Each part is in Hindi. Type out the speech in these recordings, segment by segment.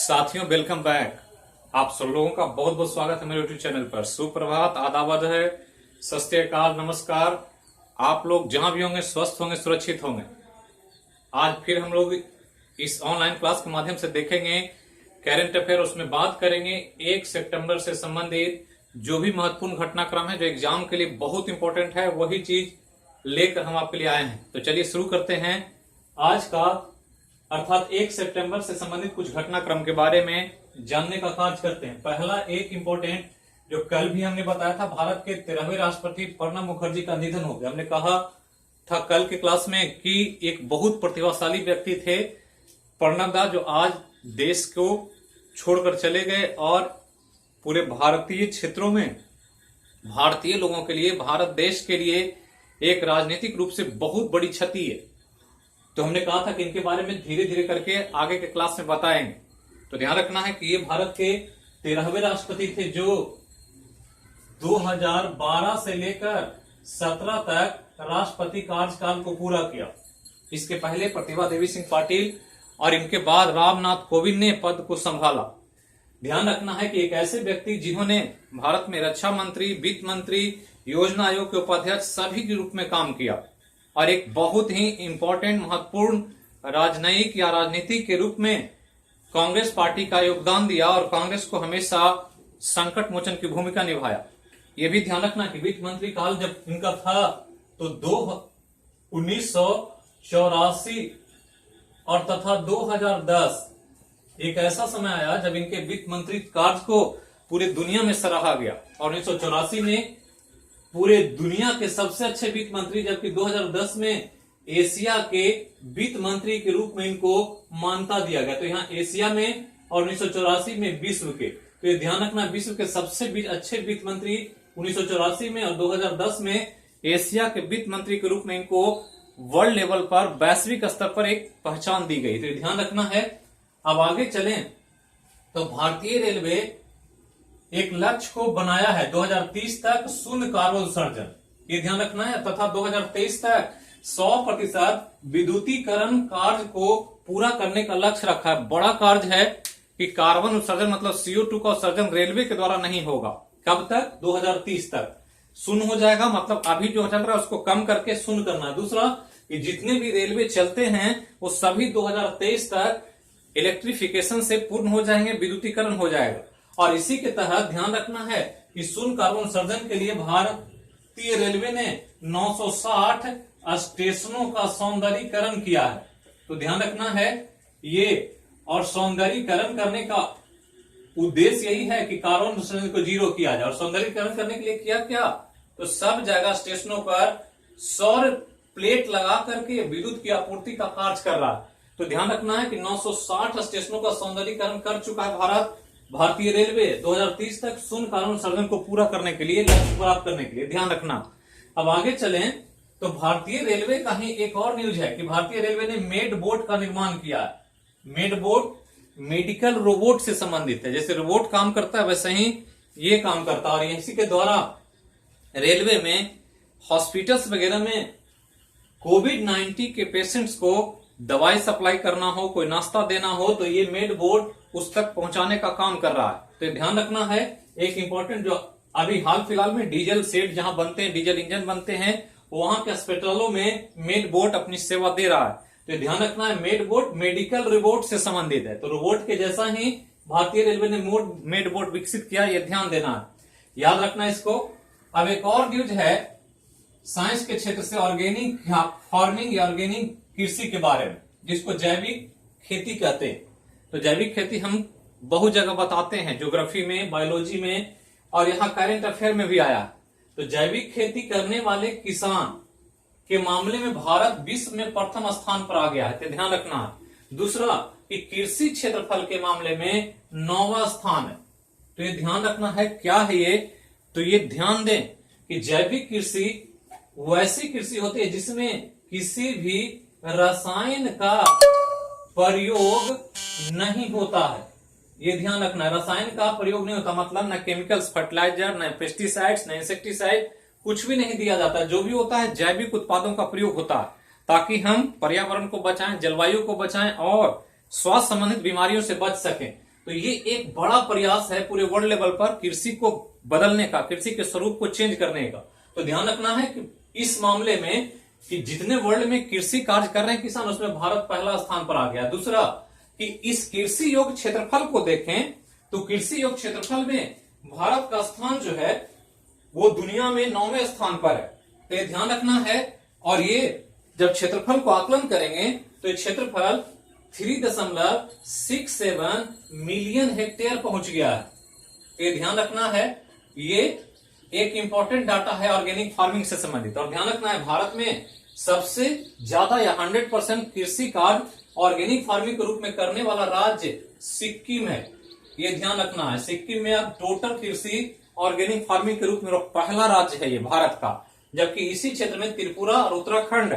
साथियों, वेलकम बैक। आप सब लोगों का बहुत बहुत स्वागत है मेरे यूट्यूब चैनल पर। सुप्रभात, आदाब है, सत श्री अकाल, नमस्कार। आप लोग जहां भी होंगे स्वस्थ होंगे, सुरक्षित होंगे। आज फिर हम लोग इस ऑनलाइन क्लास के माध्यम से देखेंगे करंट अफेयर। उसमें बात करेंगे 1 सितंबर से संबंधित जो भी महत्वपूर्ण घटनाक्रम है जो एग्जाम के लिए बहुत इंपॉर्टेंट है, वही चीज लेकर हम आपके लिए आए हैं। तो चलिए शुरू करते हैं आज का, अर्थात 1 सितंबर से संबंधित कुछ घटनाक्रम के बारे में जानने का कार्य करते हैं। पहला एक इंपॉर्टेंट जो कल भी हमने बताया था, भारत के 13वें राष्ट्रपति प्रणब मुखर्जी का निधन हो गया। हमने कहा था कल के क्लास में कि एक बहुत प्रतिभाशाली व्यक्ति थे प्रणब दा, जो आज देश को छोड़कर चले गए और पूरे भारतीय क्षेत्रों में भारतीय लोगों के लिए, भारत देश के लिए एक राजनीतिक रूप से बहुत बड़ी क्षति है। तो हमने कहा था कि इनके बारे में धीरे धीरे करके आगे के क्लास में बताएंगे। तो ध्यान रखना है कि ये भारत के 13वें राष्ट्रपति थे जो 2012 से लेकर 17 तक राष्ट्रपति कार्यकाल को पूरा किया। इसके पहले प्रतिभा देवी सिंह पाटिल और इनके बाद रामनाथ कोविंद ने पद को संभाला। ध्यान रखना है कि एक ऐसे व्यक्ति जिन्होंने भारत में रक्षा मंत्री, वित्त मंत्री, योजना आयोग के उपाध्यक्ष सभी के रूप में काम किया और एक बहुत ही इंपॉर्टेंट महत्वपूर्ण राजनयिक या राजनीतिक के रूप में कांग्रेस पार्टी का योगदान दिया और कांग्रेस को हमेशा संकट मोचन की भूमिका निभाया। यह भी ध्यान रखना कि वित्त मंत्री काल जब इनका था तो 1984 और तथा 2010 एक ऐसा समय आया जब इनके वित्त मंत्री कार्य को पूरे दुनिया में सराहा गया। और 1984 में पूरे दुनिया के सबसे अच्छे वित्त मंत्री, जबकि 2010 में एशिया के वित्त मंत्री के रूप में इनको मान्यता दिया गया। तो यहाँ एशिया में और 1984 में विश्व के, तो ये ध्यान रखना, विश्व के सबसे अच्छे वित्त मंत्री 1984 में और 2010 में एशिया के वित्त मंत्री के रूप में इनको वर्ल्ड लेवल पर, वैश्विक स्तर पर एक पहचान दी गई। तो ध्यान रखना है। अब आगे चलें तो भारतीय रेलवे एक लक्ष्य को बनाया है 2030 तक शून्य कार्बन उत्सर्जन, ये ध्यान रखना है, तथा 2023 तक 100% विद्युतीकरण कार्य को पूरा करने का लक्ष्य रखा है। बड़ा कार्य है कि कार्बन उत्सर्जन मतलब CO2 का उत्सर्जन रेलवे के द्वारा नहीं होगा। कब तक? 2030 तक शून्य हो जाएगा, मतलब अभी जो चल रहा है उसको कम करके शून्य करना है। दूसरा कि जितने भी रेलवे चलते हैं वो सभी 2023 तक इलेक्ट्रिफिकेशन से पूर्ण हो जाएंगे, विद्युतीकरण हो जाएगा। और इसी के तहत ध्यान रखना है कि शून्य कार्बन उत्सर्जन के लिए भारतीय रेलवे ने 960 स्टेशनों का सौंदर्यीकरण किया है। तो ध्यान रखना है ये, और सौंदर्यीकरण करने का उद्देश्य यही है कि कार्बन उत्सर्जन को जीरो किया जाए। और सौंदर्यीकरण करने के लिए किया क्या? तो सब जगह स्टेशनों पर सौर प्लेट लगा करके विद्युत की आपूर्ति का कार्य कर रहा है। तो ध्यान रखना है कि 960 स्टेशनों का सौंदर्यीकरण कर चुका है भारतीय रेलवे 2030 तक शून्य कार्बन उत्सर्जन को पूरा करने के लिए, लक्ष्य प्राप्त करने के लिए। ध्यान रखना। अब आगे चलें तो भारतीय रेलवे का ही एक और न्यूज है कि भारतीय रेलवे ने मेड बोट का निर्माण किया है। मेड बोट मेडिकल रोबोट से संबंधित है। जैसे रोबोट काम करता है वैसे ही ये काम करता है, और इसी के द्वारा रेलवे में हॉस्पिटल्स वगैरह में कोविड-19 के पेशेंट्स को दवाई सप्लाई करना हो, कोई नाश्ता देना हो, तो ये मेड बोट उस तक पहुंचाने का काम कर रहा है। तो ध्यान रखना है। एक इंपॉर्टेंट जो अभी हाल फिलहाल में डीजल सेट जहां बनते हैं, डीजल इंजन बनते हैं, वहां के अस्पतालों में मेड बोट अपनी सेवा दे रहा है। तो ध्यान रखना है, मेड बोट मेडिकल रोबोट से संबंधित है। तो रोबोट के जैसा ही भारतीय रेलवे ने मेड बोट विकसित किया, यह ध्यान देना है, याद रखना इसको। अब एक और न्यूज है साइंस के क्षेत्र से, ऑर्गेनिक फार्मिंग या ऑर्गेनिक कृषि के बारे में, जिसको जैविक खेती कहते हैं। तो जैविक खेती हम बहुत जगह बताते हैं, ज्योग्राफी में, बायोलॉजी में, और यहाँ करंट अफेयर में भी आया। तो जैविक खेती करने वाले किसान के मामले में भारत विश्व में प्रथम स्थान पर आ गया है। तो ध्यान रखना है। दूसरा कि कृषि क्षेत्रफल के मामले में 9वां स्थान है। तो ये ध्यान रखना है। क्या है ये? तो ये ध्यान दें कि जैविक कृषि वैसी कृषि होती है जिसमें किसी भी रसायन का प्रयोग नहीं होता है। ये ध्यान रखना, रसायन का प्रयोग नहीं होता, मतलब न केमिकल्स, फर्टिलाइजर, न पेस्टिसाइड्स, न इंसेक्टिसाइड, कुछ भी नहीं दिया जाता। जो भी होता है जैविक उत्पादों का प्रयोग होता है, ताकि हम पर्यावरण को बचाएं, जलवायु को बचाएं और स्वास्थ्य संबंधित बीमारियों से बच सकें। तो ये एक बड़ा प्रयास है पूरे वर्ल्ड लेवल पर कृषि को बदलने का, कृषि के स्वरूप को चेंज करने का। तो ध्यान रखना है कि इस मामले में कि जितने वर्ल्ड में कृषि कार्य कर रहे हैं किसान, उसमें भारत पहला स्थान पर आ गया। दूसरा कि इस कृषि योग्य क्षेत्रफल को देखें तो कृषि योग्य क्षेत्रफल में भारत का स्थान जो है वो दुनिया में 9वें स्थान पर है। तो ये ध्यान रखना है। और ये जब क्षेत्रफल को आकलन करेंगे तो ये क्षेत्रफल 3.67 मिलियन हेक्टेयर पहुंच गया है। ये ध्यान रखना है। ये एक इंपॉर्टेंट डाटा है ऑर्गेनिक फार्मिंग से संबंधित। और ध्यान रखना है भारत में सबसे ज्यादा या 100% कृषि कार्य ऑर्गेनिक फार्मिंग के रूप में करने वाला राज्य सिक्किम है। ये ध्यान रखना है। सिक्किम में अब टोटल कृषि ऑर्गेनिक फार्मिंग के रूप में पहला राज्य है ये भारत का। जबकि इसी क्षेत्र में त्रिपुरा और उत्तराखंड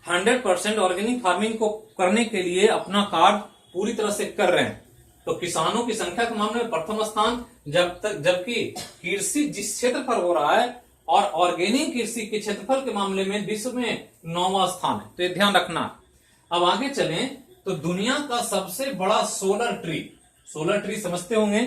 100% ऑर्गेनिक फार्मिंग को करने के लिए अपना कार्य पूरी तरह से कर रहे हैं। तो किसानों की संख्या के मामले में प्रथम स्थान, जबकि कृषि जिस क्षेत्र पर हो रहा है और ऑर्गेनिक कृषि के क्षेत्रफल के मामले में विश्व में 9वां स्थान है। तो ये ध्यान रखना। अब आगे चलें तो दुनिया का सबसे बड़ा सोलर ट्री समझते होंगे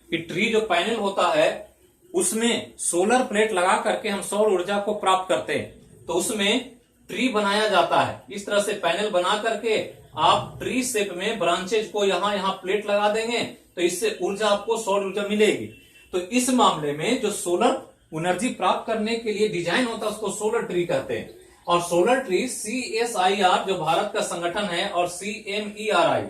कि ट्री जो पैनल होता है उसमें सोलर प्लेट लगा करके हम सौर ऊर्जा को प्राप्त करते हैं। तो उसमें ट्री बनाया जाता है। इस तरह से पैनल बना करके आप ट्री शेप में ब्रांचेज को यहाँ प्लेट लगा देंगे तो इससे ऊर्जा आपको सौर ऊर्जा मिलेगी। तो इस मामले में जो सोलर एनर्जी प्राप्त करने के लिए डिजाइन होता है उसको सोलर ट्री कहते हैं। और सोलर ट्री CSIR जो भारत का संगठन है और CMERI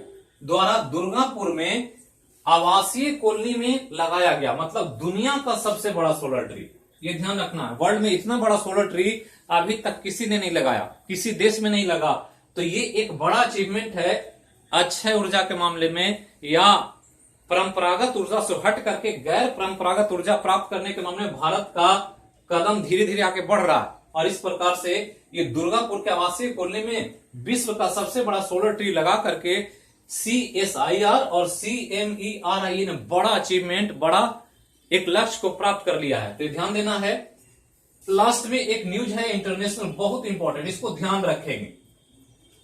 द्वारा दुर्गापुर में आवासीय कॉलोनी में लगाया गया। मतलब दुनिया का सबसे बड़ा सोलर ट्री। ये ध्यान रखना है। वर्ल्ड में इतना बड़ा सोलर ट्री अभी तक किसी ने नहीं लगाया, किसी देश में नहीं लगा। तो ये एक बड़ा अचीवमेंट है अक्षय ऊर्जा के मामले में या परंपरागत ऊर्जा से हट करके गैर परंपरागत ऊर्जा प्राप्त करने के मामले में भारत का कदम धीरे धीरे आगे बढ़ रहा है। और इस प्रकार से ये दुर्गापुर के आवासीय कॉलोनी में विश्व का सबसे बड़ा सोलर ट्री लगा करके CSIR और CMERI ने बड़ा अचीवमेंट, बड़ा एक लक्ष्य को प्राप्त कर लिया है। तो ध्यान देना है। लास्ट में एक न्यूज है इंटरनेशनल, बहुत इंपॉर्टेंट, इसको ध्यान रखेंगे।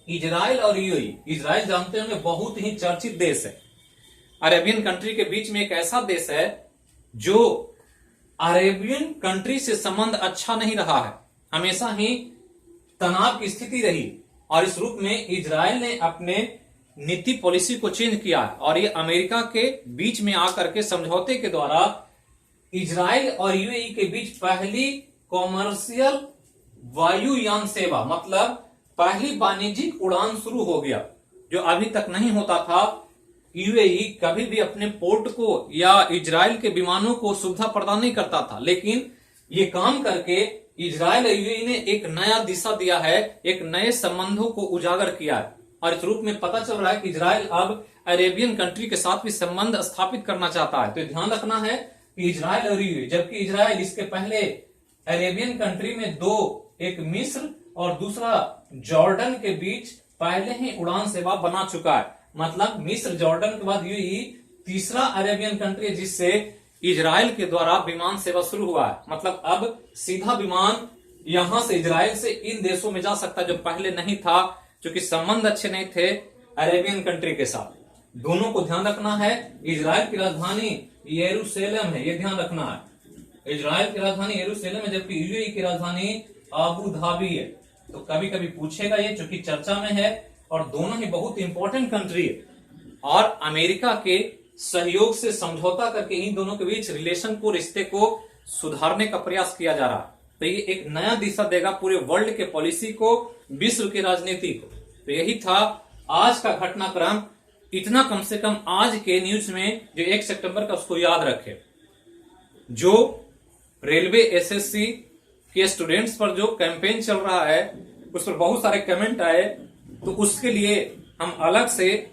इजराइल और यूएई, इजराइल जानते होंगे बहुत ही चर्चित देश है। अरेबियन कंट्री के बीच में एक ऐसा देश है जो अरेबियन कंट्री से संबंध अच्छा नहीं रहा है, हमेशा ही तनाव की स्थिति रही। और इस रूप में इजराइल ने अपने नीति पॉलिसी को चेंज किया है और ये अमेरिका के बीच में आकर के समझौते के द्वारा इजराइल और यूएई के बीच पहली कॉमर्शियल वायुयान सेवा, मतलब पहली वाणिज्यिक उड़ान शुरू हो गया, जो अभी तक नहीं होता था। यूएई कभी भी अपने पोर्ट को या इजराइल के विमानों को सुविधा प्रदान नहीं करता था, लेकिन ये काम करके इजराइल और यूएई ने एक नया दिशा दिया है, एक नए संबंधों को उजागर किया है। और इस रूप में पता चल रहा है कि इजराइल अब अरेबियन कंट्री के साथ भी संबंध स्थापित करना चाहता है। तो ध्यान रखना है कि इजराइल और यूएई, जबकि इजराइल इसके पहले अरेबियन कंट्री में दो, एक मिस्र और दूसरा जॉर्डन के बीच पहले ही उड़ान सेवा बना चुका है। मतलब मिस्र, जॉर्डन के बाद यूएई तीसरा अरेबियन कंट्री है जिससे इजराइल के द्वारा विमान सेवा शुरू हुआ है। मतलब अब सीधा विमान यहां से इजराइल से इन देशों में जा सकता है, जो पहले नहीं था, क्योंकि संबंध अच्छे नहीं थे अरेबियन कंट्री के साथ। दोनों को ध्यान रखना है। इजराइल की राजधानी यरूशलेम है, ये ध्यान रखना है। इजराइल की राजधानी यरूशलेम है, जबकि यूएई की राजधानी अबू धाबी है। तो कभी कभी पूछेगा ये, चूंकि चर्चा में है और दोनों ही बहुत इंपॉर्टेंट कंट्री है और अमेरिका के सहयोग से समझौता करके इन दोनों के बीच रिलेशन को, रिश्ते को सुधारने का प्रयास किया जा रहा है। तो ये एक नया दिशा देगा पूरे वर्ल्ड के पॉलिसी को, विश्व की राजनीति को। तो यही था आज का घटनाक्रम। इतना कम से कम आज के न्यूज में जो 1 सितंबर का, उसको याद रखे। जो रेलवे एसएससी के स्टूडेंट्स पर जो कैंपेन चल रहा है उस पर बहुत सारे कमेंट आए, तो उसके लिए हम अलग से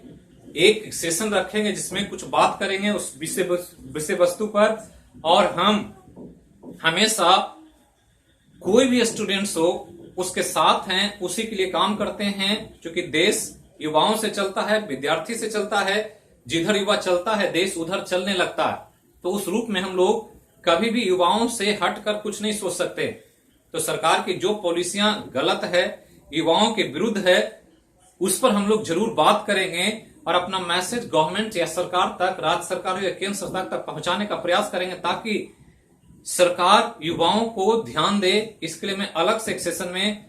एक सेशन रखेंगे जिसमें कुछ बात करेंगे उस विषय वस्तु पर। और हम हमेशा कोई भी स्टूडेंट्स हो उसके साथ हैं, उसी के लिए काम करते हैं, क्योंकि देश युवाओं से चलता है, विद्यार्थी से चलता है। जिधर युवा चलता है देश उधर चलने लगता है। तो उस रूप में हम लोग कभी भी युवाओं से हटकर कुछ नहीं सोच सकते। तो सरकार की जो पॉलिसियां गलत है, युवाओं के विरुद्ध है, उस पर हम लोग जरूर बात करेंगे और अपना मैसेज गवर्नमेंट या सरकार तक, राज्य सरकार या केंद्र सरकार तक पहुंचाने का प्रयास करेंगे, ताकि सरकार युवाओं को ध्यान दे। इसके लिए मैं अलग से एक सेशन में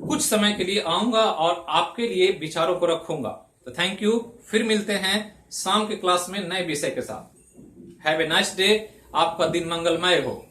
कुछ समय के लिए आऊंगा और आपके लिए विचारों को रखूंगा। तो थैंक यू, फिर मिलते हैं शाम के क्लास में नए विषय के साथ। हैव ए नाइस डे, आपका दिन मंगलमय हो।